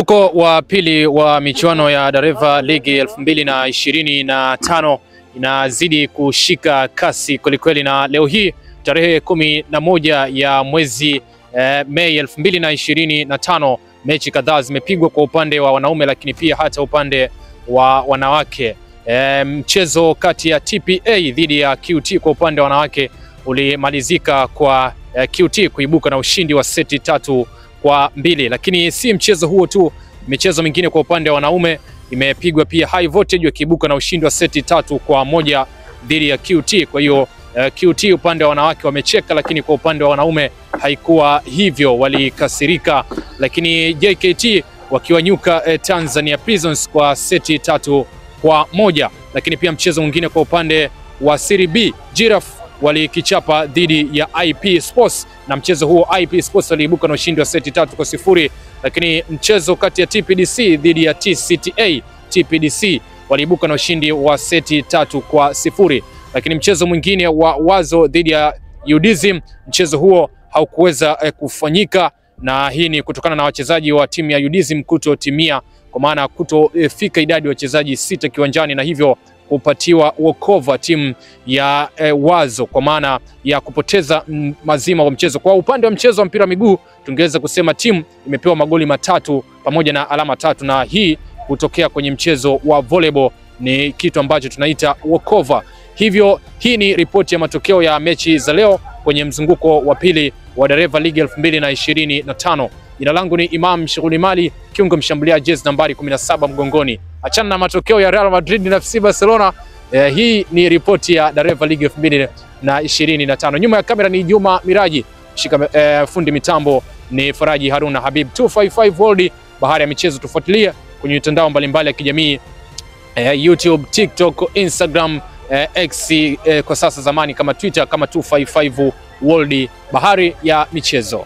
Mzunguko wa pili wa michuano ya Dareva League 2025 inazidi kushika kasi kwelikweli, na leo hii tarehe 11 ya mwezi Mei 2025 mechi kadhaa zimepigwa kwa upande wa wanaume, lakini pia hata upande wa wanawake. Mchezo kati ya TPA dhidi ya QT kwa upande wa wanawake ulimalizika kwa QT kuibuka na ushindi wa seti 3-2, lakini si mchezo huo tu, michezo mingine kwa upande wa wanaume imepigwa pia. High Voltage wakiibuka na ushindi wa seti 3-1 dhidi ya QT. Kwa hiyo QT upande wa wanawake wamecheka, lakini kwa upande wa wanaume haikuwa hivyo, walikasirika. Lakini JKT wakiwanyuka Tanzania Prisons kwa seti 3-1. Lakini pia mchezo mwingine kwa upande wa Serie B, Giraffe walikichapa dhidi ya IP Sports, na mchezo huo IP Sports waliibuka na ushindi wa seti 3-0. Lakini mchezo kati ya TPDC dhidi ya TCTA, TPDC waliibuka na ushindi wa seti 3-0. Lakini mchezo mwingine wa Wazo dhidi ya UDSM, mchezo huo haukuweza kufanyika, na hii ni kutokana na wachezaji wa timu ya UDSM kutotimia, kwa maana kutofika idadi ya wachezaji 6 kiwanjani, na hivyo kupatiwa walkover timu ya Wazo kwa maana ya kupoteza mazima wa mchezo. Kwa upande wa mchezo wa mpira wa miguu tungeweza kusema timu imepewa magoli 3 pamoja na alama 3, na hii kutokea kwenye mchezo wa volleyball ni kitu ambacho tunaita walkover. Hivyo hii ni ripoti ya matokeo ya mechi za leo kwenye mzunguko wa pili wa Dareva League 2025. Jina langu ni Imam Shughuli Mali, kiungo mshambuliaji jezi nambari 17 mgongoni. Achana na matokeo ya Real Madrid na FC Barcelona. Hii ni ripoti ya Dareva League 2025. Nyuma ya kamera ni Juma Miraji, fundi mitambo ni Faraji Haruna Habib. 255 World, bahari ya michezo. Tufuatilie kwenye mitandao mbalimbali ya kijamii, YouTube, TikTok, Instagram, X kwa sasa, zamani kama Twitter, kama 255 World, bahari ya michezo.